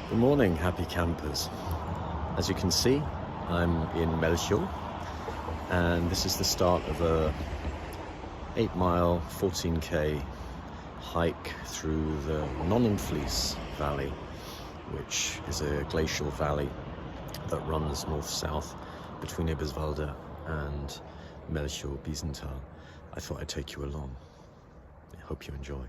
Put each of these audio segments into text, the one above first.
Good morning, happy campers. As you can see, I'm in Melchior, and this is the start of a 8-mile, 14k hike through the Nonnenfließ valley, which is a glacial valley that runs north-south between Eberswalde and Melchior-Biesenthal. I thought I'd take you along. I hope you enjoy.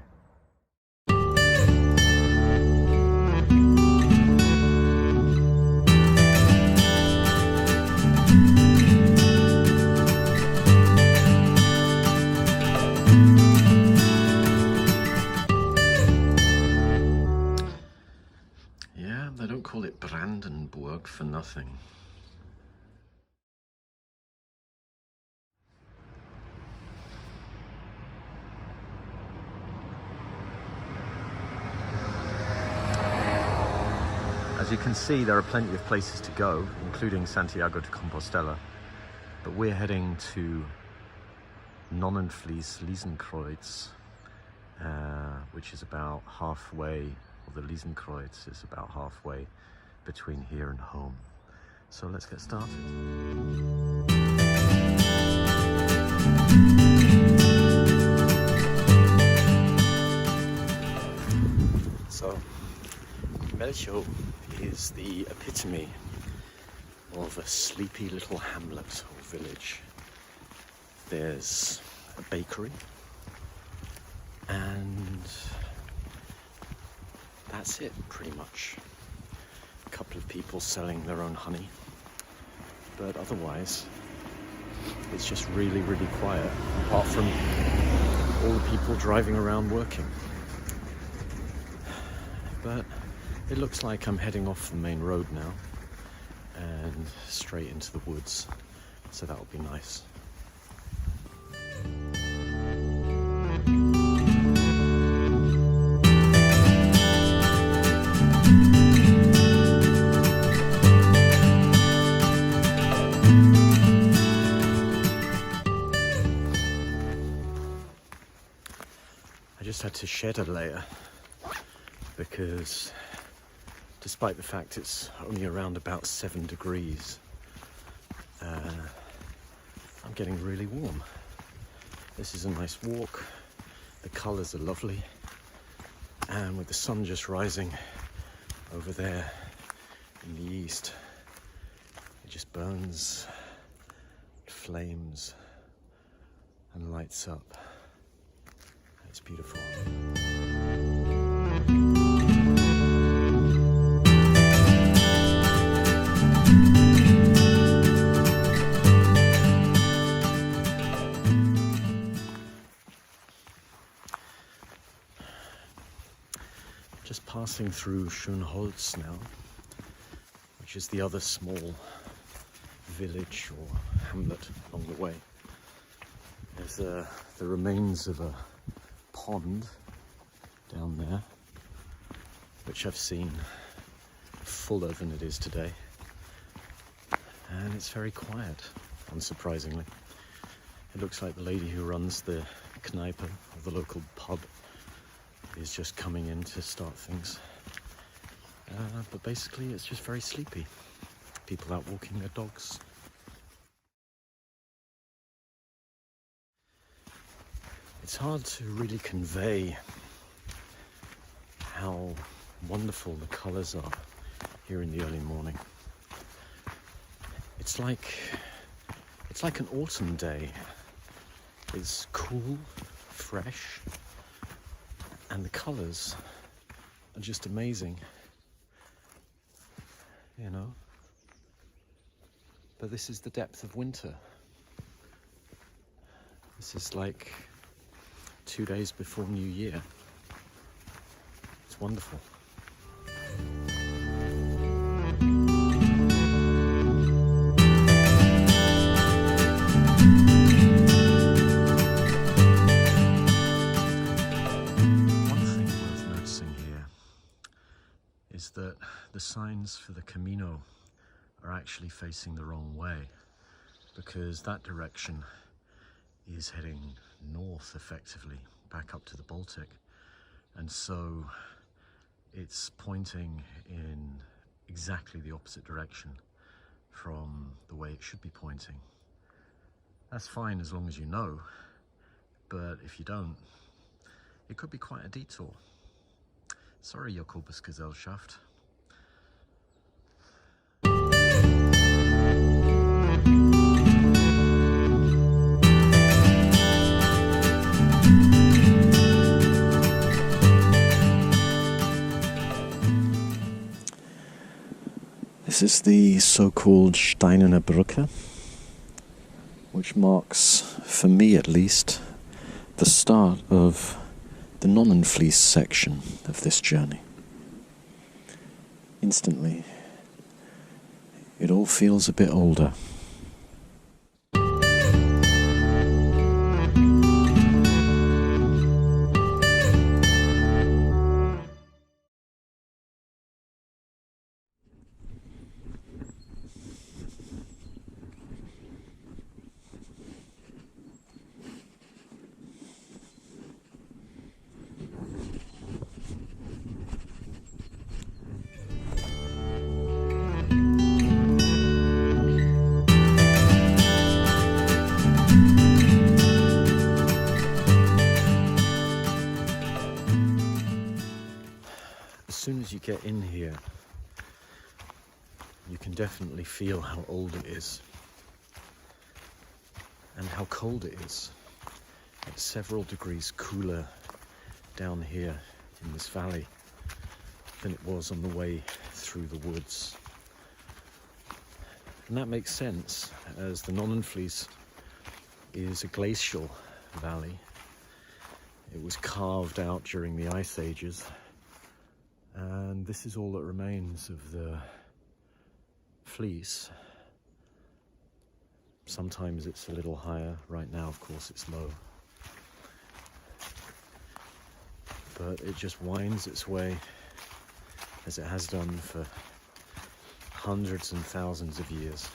Yeah, they don't call it Brandenburg for nothing. As you can see, there are plenty of places to go, including Santiago de Compostela, but we're heading to Nonnenfließ Liesenkreuz, which is about halfway, or the Liesenkreuz is about halfway between here and home. So let's get started. So, Melchior is the epitome of a sleepy little hamlet or village. There's a bakery, and that's it pretty much. A couple of people selling their own honey, but otherwise it's just really, really quiet, apart from all the people driving around working. But it looks like I'm heading off the main road now and straight into the woods, so that'll be nice. I just had to shed a layer because despite the fact it's only around about 7 degrees, I'm getting really warm. This is a nice walk, the colours are lovely, and with the sun just rising over there in the east, it just burns, flames and lights up. It's beautiful. Just passing through Schönholz now, which is the other small village or hamlet along the way. There's the remains of a pond down there, which I've seen fuller than it is today, and it's very quiet, unsurprisingly. It looks like the lady who runs the Kneipe, or the local pub, is just coming in to start things, but basically it's just very sleepy. People out walking their dogs. It's hard to really convey how wonderful the colours are here in the early morning. It's like an autumn day. It's cool, fresh, and the colours are just amazing, you know. But this is the depth of winter. This is like 2 days before New Year. It's wonderful. That the signs for the Camino are actually facing the wrong way, because that direction is heading north effectively, back up to the Baltic, and so it's pointing in exactly the opposite direction from the way it should be pointing. That's fine as long as you know, but if you don't, it could be quite a detour. Sorry, Jakobus Gesellschaft. This is the so-called Steinerne Brücke, which marks, for me at least, the start of the Nonnenfließ section of this journey. Instantly, it all feels a bit older. As soon as you get in here, you can definitely feel how old it is and how cold it is. It's several degrees cooler down here in this valley than it was on the way through the woods. And that makes sense, as the Nonnenfließ is a glacial valley. It was carved out during the ice ages, and this is all that remains of the Fließ. Sometimes it's a little higher. Right now, of course, it's low. But it just winds its way, as it has done for hundreds and thousands of years,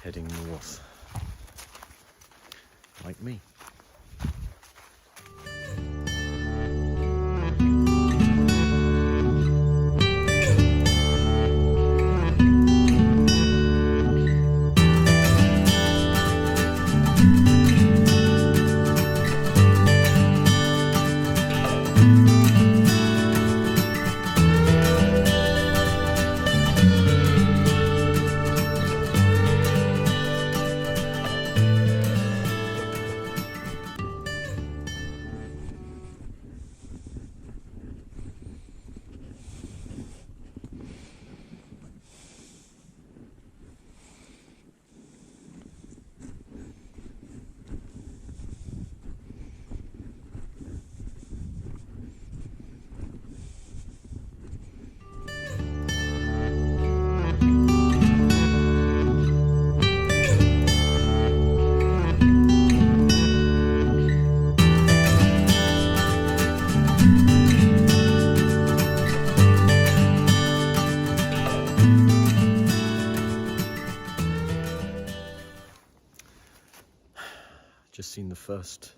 heading north, like me. Just seen the first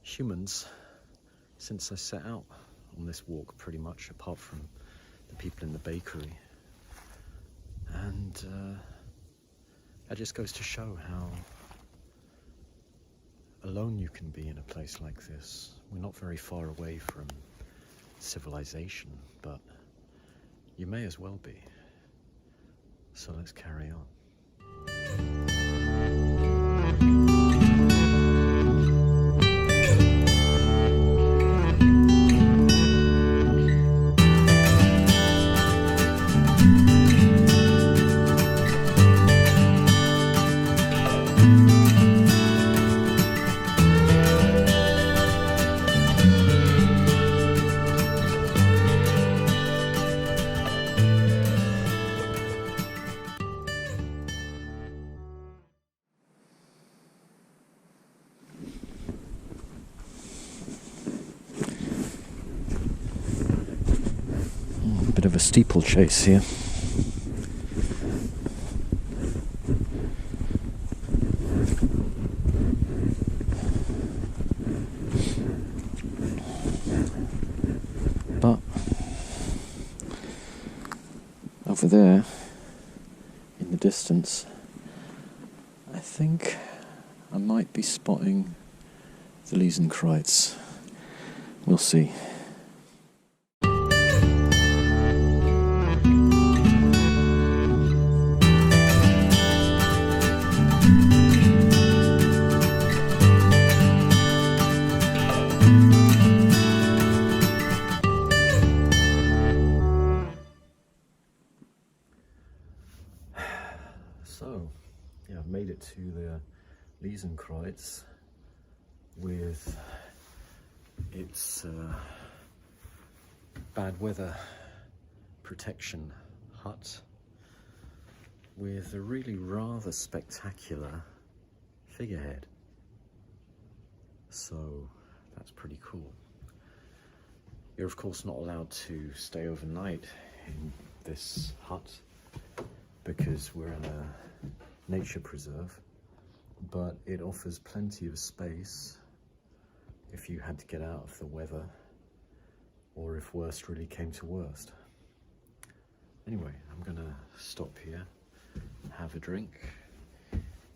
humans since I set out on this walk, pretty much, apart from the people in the bakery. And that just goes to show how alone you can be in a place like this. We're not very far away from civilization, but you may as well be. So let's carry on. Bit of a steeplechase here. But over there, in the distance, I think I might be spotting the Liesenkreuz. We'll see. So, yeah, I've made it to the Liesenkreuz with its bad weather protection hut with a really rather spectacular figurehead. So that's pretty cool. You're of course not allowed to stay overnight in this hut because we're in a nature preserve, but it offers plenty of space if you had to get out of the weather or if worst really came to worst. Anyway, I'm gonna stop here, have a drink,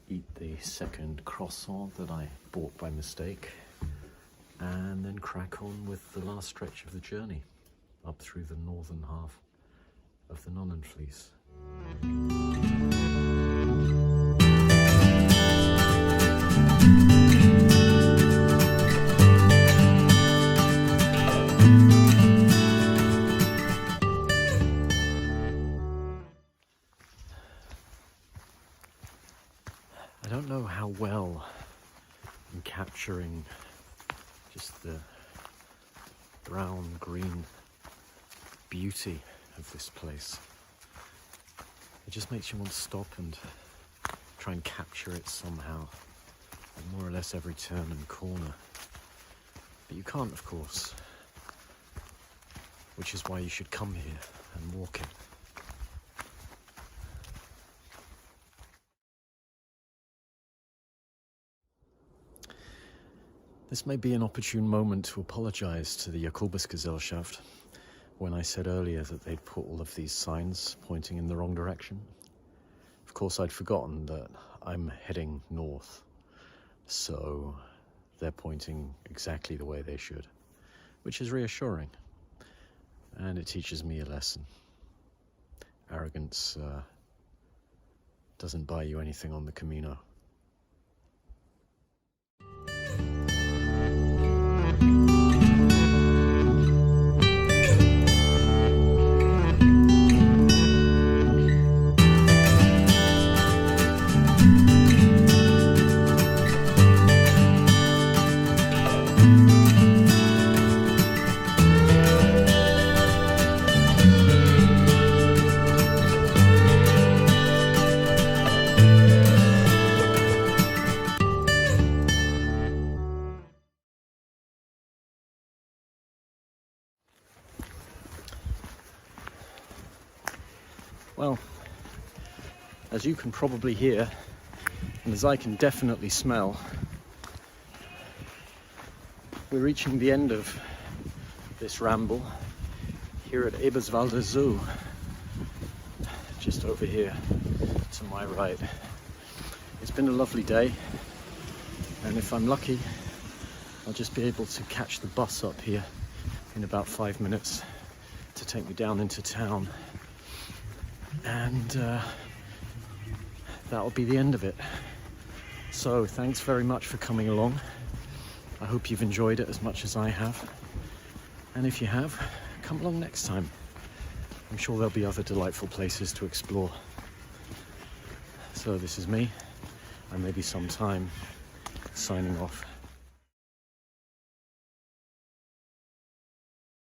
eat the second croissant that I bought by mistake, and then crack on with the last stretch of the journey up through the northern half of the Nonnenfließ. I don't know how well I'm capturing just the brown-green beauty of this place. It just makes you want to stop and try and capture it somehow, at more or less every turn and corner. But you can't, of course, which is why you should come here and walk it. This may be an opportune moment to apologise to the Jakobusgesellschaft when I said earlier that they'd put all of these signs pointing in the wrong direction. Of course, I'd forgotten that I'm heading north, so they're pointing exactly the way they should, which is reassuring, and it teaches me a lesson. Arrogance doesn't buy you anything on the Camino. Well, as you can probably hear, and as I can definitely smell, we're reaching the end of this ramble here at Eberswalder Zoo, just over here to my right. It's been a lovely day, and if I'm lucky, I'll just be able to catch the bus up here in about 5 minutes to take me down into town. And that'll be the end of it. So thanks very much for coming along. I hope you've enjoyed it as much as I have. And if you have, come along next time. I'm sure there'll be other delightful places to explore. So this is me, and maybe some time signing off.